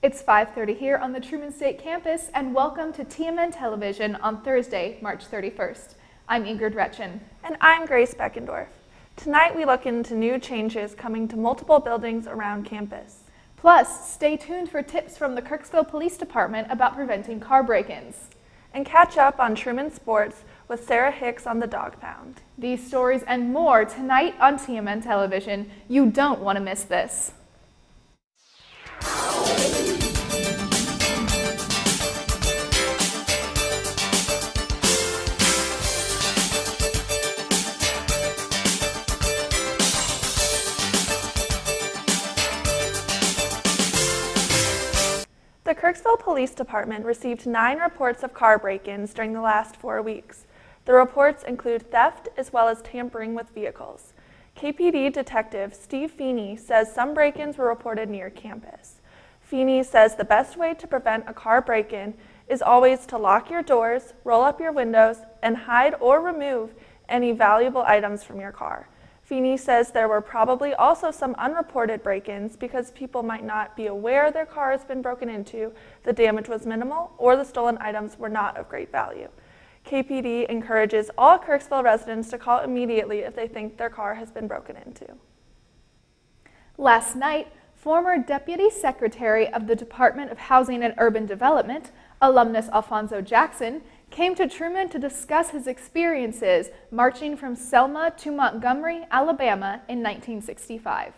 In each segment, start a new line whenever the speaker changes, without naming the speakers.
It's 5:30 here on the Truman State Campus, and welcome to TMN Television on Thursday, March 31st. I'm Ingrid Roettgen.
And I'm Grace Beukendorf. Tonight we look into new changes coming to multiple buildings around campus.
Plus, stay tuned for tips from the Kirksville Police Department about preventing car break-ins.
And catch up on Truman sports with Sarah Hicks on the Dog Pound.
These stories and more tonight on TMN Television. You don't want to miss this.
The Kirksville Police Department received 9 reports of car break-ins during the last 4 weeks. The reports include theft as well as tampering with vehicles. KPD Detective Steve Feeney says some break-ins were reported near campus. Feeney says the best way to prevent a car break-in is always to lock your doors, roll up your windows, and hide or remove any valuable items from your car. Feeney says there were probably also some unreported break-ins because people might not be aware their car has been broken into, the damage was minimal, or the stolen items were not of great value. KPD encourages all Kirksville residents to call immediately if they think their car has been broken into.
Last night, former Deputy Secretary of the Department of Housing and Urban Development, alumnus Alphonso Jackson, came to Truman to discuss his experiences marching from Selma to Montgomery, Alabama in 1965.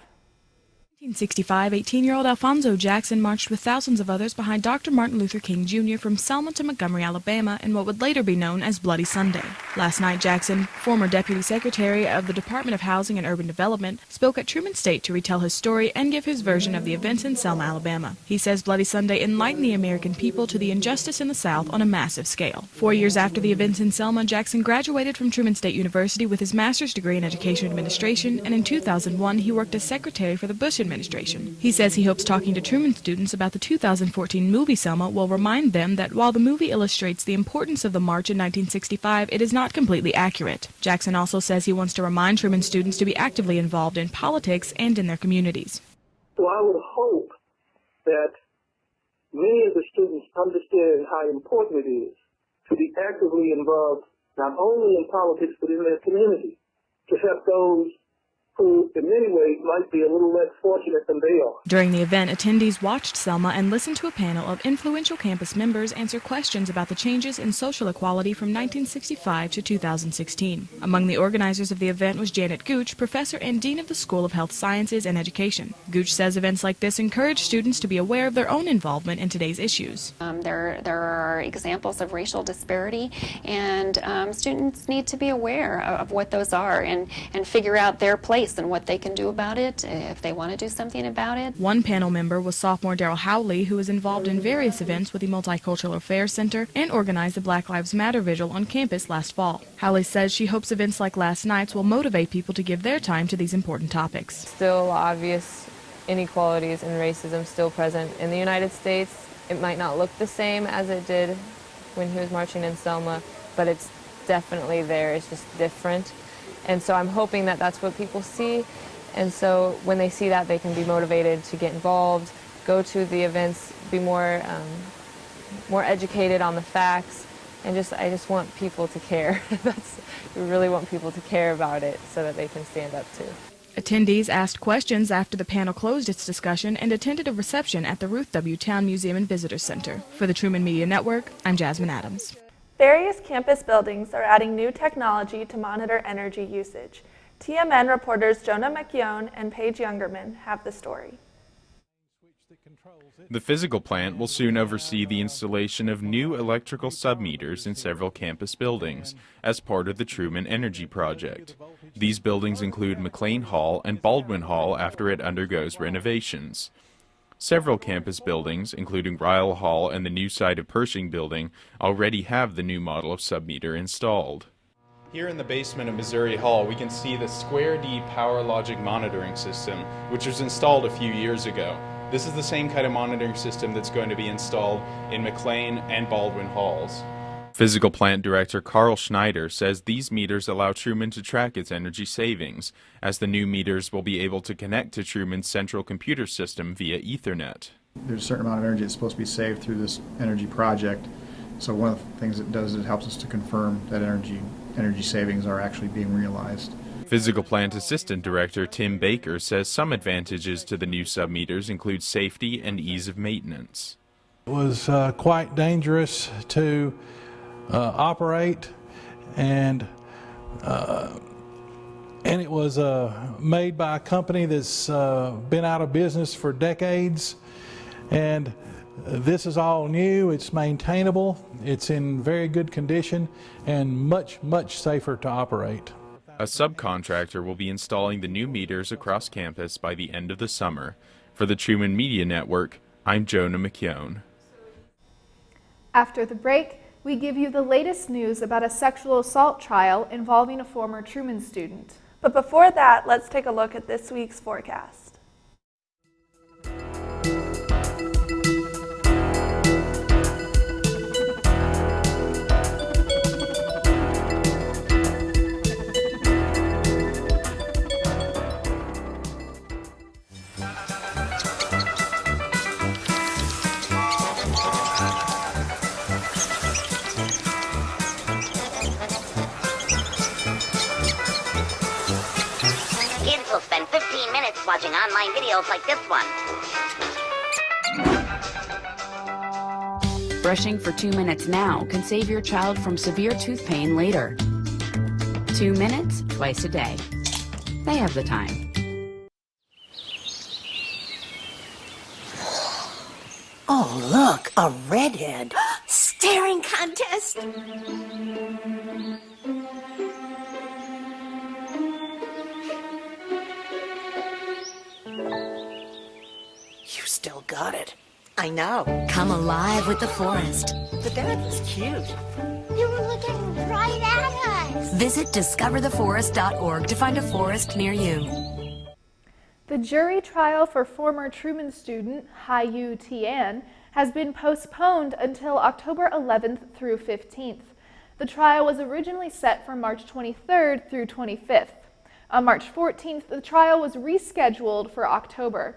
In 1965, 18-year-old Alphonso Jackson marched with thousands of others behind Dr. Martin Luther King Jr. from Selma to Montgomery, Alabama in what would later be known as Bloody Sunday. Last night, Jackson, former Deputy Secretary of the Department of Housing and Urban Development, spoke at Truman State to retell his story and give his version of the events in Selma, Alabama. He says Bloody Sunday enlightened the American people to the injustice in the South on a massive scale. 4 years after the events in Selma, Jackson graduated from Truman State University with his master's degree in education administration, and in 2001 he worked as secretary for the Bush administration. He says he hopes talking to Truman students about the 2014 movie Selma will remind them that while the movie illustrates the importance of the march in 1965, it is not completely accurate. Jackson also says he wants to remind Truman students to be actively involved in politics and in their communities.
So I would hope that many of the students understand how important it is to be actively involved not only in politics but in their community, to help those who in many ways might be a little less fortunate than they are.
During the event, attendees watched Selma and listened to a panel of influential campus members answer questions about the changes in social equality from 1965 to 2016. Among the organizers of the event was Janet Gooch, professor and dean of the School of Health Sciences and Education. Gooch says events like this encourage students to be aware of their own involvement in today's issues.
There are examples of racial disparity, and students need to be aware of what those are and figure out their place and what they can do about it if they want to do something about it.
One panel member was sophomore Daryl Howley, who is involved in various events with the Multicultural Affairs Center and organized the Black Lives Matter vigil on campus last fall. Howley says she hopes events like last night's will motivate people to give their time to these important topics.
Still obvious inequalities and racism still present in the United States. It might not look the same as it did when he was marching in Selma, but it's definitely there. It's just different. And so I'm hoping that that's what people see, and so when they see that, they can be motivated to get involved, go to the events, be more educated on the facts, and I just want people to care. We really want people to care about it so that they can stand up too.
Attendees asked questions after the panel closed its discussion and attended a reception at the Ruth W. Town Museum and Visitor Center. For the Truman Media Network, I'm Jasmine Adams.
Various campus buildings are adding new technology to monitor energy usage. TMN reporters Jonah McKeown and Paige Youngerman have the story.
The physical plant will soon oversee the installation of new electrical submeters in several campus buildings as part of the Truman Energy Project. These buildings include McLean Hall and Baldwin Hall after it undergoes renovations. Several campus buildings, including Ryle Hall and the new site of Pershing Building, already have the new model of submeter installed. Here in the basement of Missouri Hall, we can see the Square D Power Logic monitoring system, which was installed a few years ago. This is the same kind of monitoring system that's going to be installed in McLean and Baldwin Halls. Physical Plant Director Carl Schneider says these meters allow Truman to track its energy savings, as the new meters will be able to connect to Truman's central computer system via Ethernet.
There's a certain amount of energy that's supposed to be saved through this energy project. So one of the things it does is it helps us to confirm that energy savings are actually being realized.
Physical Plant Assistant Director Tim Baker says some advantages to the new submeters include safety and ease of maintenance.
It was quite dangerous to operate, and it was made by a company that's been out of business for decades, and this is all new. It's maintainable, it's in very good condition, and much safer to operate.
A subcontractor will be installing the new meters across campus by the end of the summer. For the Truman Media Network, I'm Jonah McKeown.
After the break, we give you the latest news about a sexual assault trial involving a former Truman student.
But before that, let's take a look at this week's forecast.
Watching online videos like this one.
Brushing for 2 minutes now can save your child from severe tooth pain later. 2 minutes, twice a day. They have the time.
Oh, look, a redhead. Staring contest. You still got it. I know.
Come alive with the forest.
The dad was cute. You were looking right at us.
Visit discovertheforest.org to find a forest near you.
The jury trial for former Truman student Hayu Tian has been postponed until October 11th through 15th. The trial was originally set for March 23rd through 25th. On March 14th, the trial was rescheduled for October.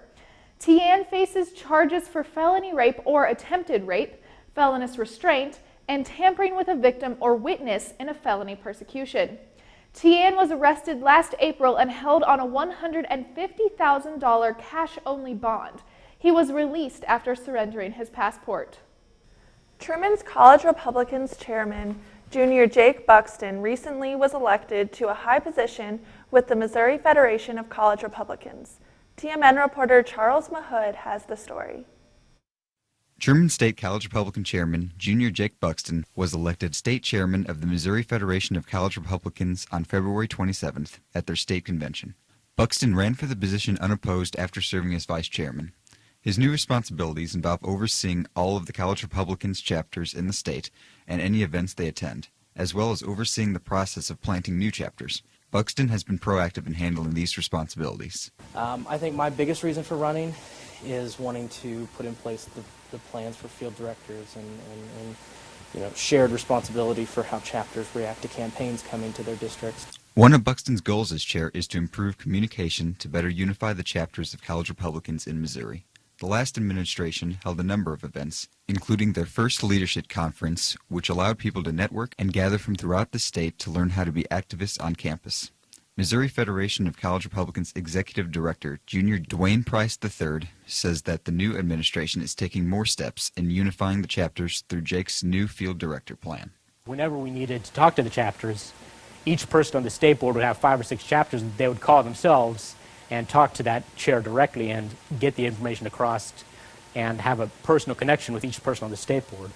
Tian faces charges for felony rape or attempted rape, felonious restraint, and tampering with a victim or witness in a felony persecution. Tian was arrested last April and held on a $150,000 cash-only bond. He was released after surrendering his passport.
Truman's College Republicans chairman, Junior Jake Buxton, recently was elected to a high position with the Missouri Federation of College Republicans. TMN reporter Charles Mahood has the story.
Truman State College Republican Chairman Junior Jake Buxton was elected state chairman of the Missouri Federation of College Republicans on February 27th at their state convention. Buxton ran for the position unopposed after serving as vice chairman. His new responsibilities involve overseeing all of the College Republicans chapters in the state and any events they attend, as well as overseeing the process of planting new chapters. Buxton has been proactive in handling these responsibilities.
I think my biggest reason for running is wanting to put in place the plans for field directors and shared responsibility for how chapters react to campaigns coming to their districts.
One of Buxton's goals as chair is to improve communication to better unify the chapters of College Republicans in Missouri. The last administration held a number of events, including their first leadership conference, which allowed people to network and gather from throughout the state to learn how to be activists on campus. Missouri Federation of College Republicans Executive Director Junior Dwayne Price III says that the new administration is taking more steps in unifying the chapters through Jake's new field director plan.
Whenever we needed to talk to the chapters, each person on the state board would have 5 or 6 chapters, and they would call themselves and talk to that chair directly and get the information across and have a personal connection with each person on the state board.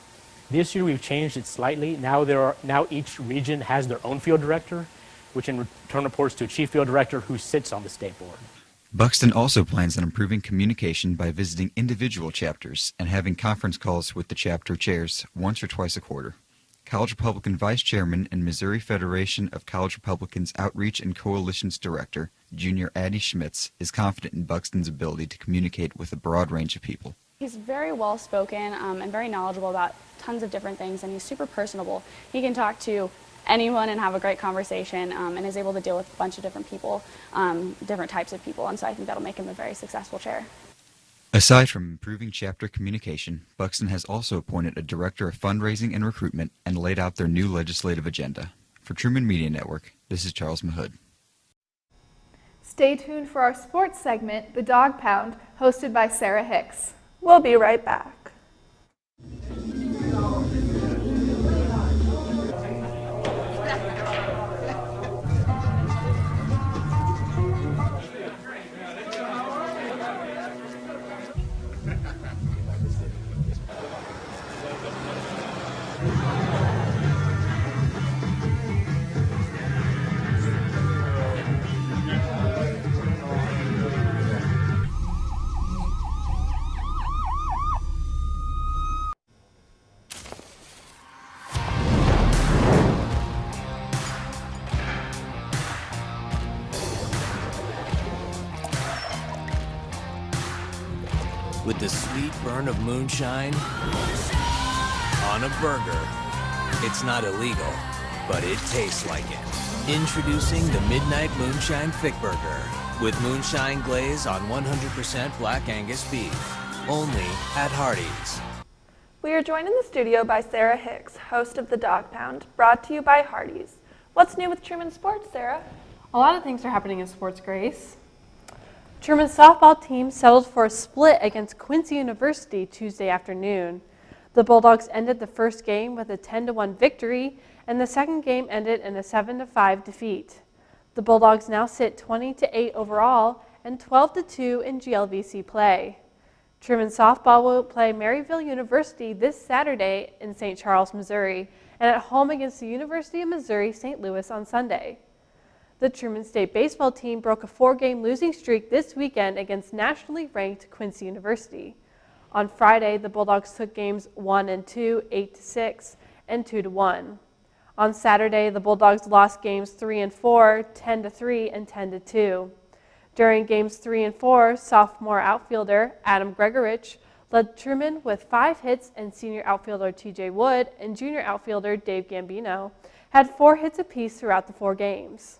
This year we've changed it slightly. Now each region has their own field director, which in turn reports to a chief field director who sits on the state board.
Buxton also plans on improving communication by visiting individual chapters and having conference calls with the chapter chairs once or twice a quarter. College Republican Vice Chairman and Missouri Federation of College Republicans Outreach and Coalitions Director, Junior Addie Schmitz, is confident in Buxton's ability to communicate with a broad range of people.
He's very well-spoken and very knowledgeable about tons of different things, and he's super personable. He can talk to anyone and have a great conversation and is able to deal with a bunch of different people, different types of people, and so I think that'll make him a very successful chair.
Aside from improving chapter communication, Buxton has also appointed a director of fundraising and recruitment and laid out their new legislative agenda. For Truman Media Network, this is Charles Mahood.
Stay tuned for our sports segment, The Dog Pound, hosted by Sarah Hicks.
We'll be right back.
With the sweet burn of moonshine on a burger. It's not illegal, but it tastes like it. Introducing the Midnight Moonshine Thick Burger with moonshine glaze on 100% Black Angus beef. Only at Hardee's.
We are joined in the studio by Sarah Hicks, host of The Dog Pound, brought to you by Hardee's. What's new with Truman Sports, Sarah?
A lot of things are happening in sports, Grace. Truman's softball team settled for a split against Quincy University Tuesday afternoon. The Bulldogs ended the first game with a 10-1 victory, and the second game ended in a 7-5 defeat. The Bulldogs now sit 20-8 overall and 12-2 in GLVC play. Truman softball will play Maryville University this Saturday in St. Charles, Missouri, and at home against the University of Missouri St. Louis on Sunday. The Truman State baseball team broke a 4-game losing streak this weekend against nationally ranked Quincy University. On Friday, the Bulldogs took games 1 and 2, 8-6, and 2-1. On Saturday, the Bulldogs lost games 3 and 4, 10-3, and 10-2. During games 3 and 4, sophomore outfielder Adam Gregorich led Truman with 5 hits, and senior outfielder TJ Wood and junior outfielder Dave Gambino had 4 hits apiece throughout the 4 games.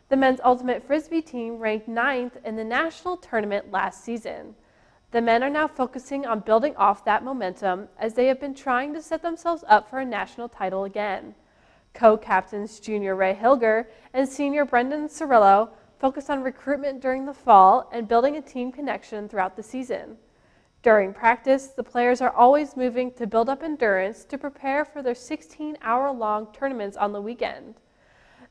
The men's ultimate frisbee team ranked 9th in the national tournament last season. The men are now focusing on building off that momentum as they have been trying to set themselves up for a national title again. Co-captains junior Ray Hilger and senior Brendan Cirillo focused on recruitment during the fall and building a team connection throughout the season. During practice, the players are always moving to build up endurance to prepare for their 16-hour-long tournaments on the weekend.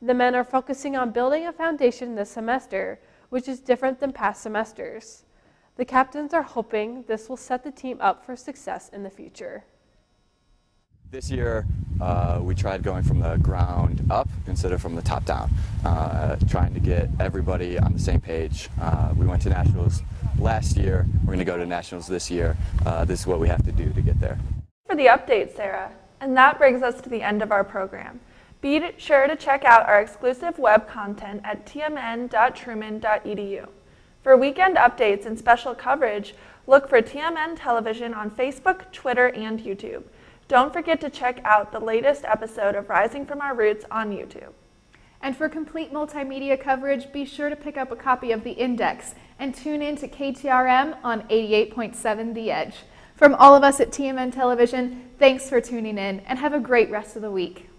The men are focusing on building a foundation this semester, which is different than past semesters. The captains are hoping this will set the team up for success in the future.
This year, we tried going from the ground up instead of from the top down, trying to get everybody on the same page. We went to Nationals last year. We're going to go to Nationals this year. This is what we have to do to get there.
For the update, Sarah. And that brings us to the end of our program. Be sure to check out our exclusive web content at tmn.truman.edu. For weekend updates and special coverage, look for TMN Television on Facebook, Twitter, and YouTube. Don't forget to check out the latest episode of Rising from Our Roots on YouTube.
And for complete multimedia coverage, be sure to pick up a copy of The Index and tune in to KTRM on 88.7 The Edge. From all of us at TMN Television, thanks for tuning in and have a great rest of the week.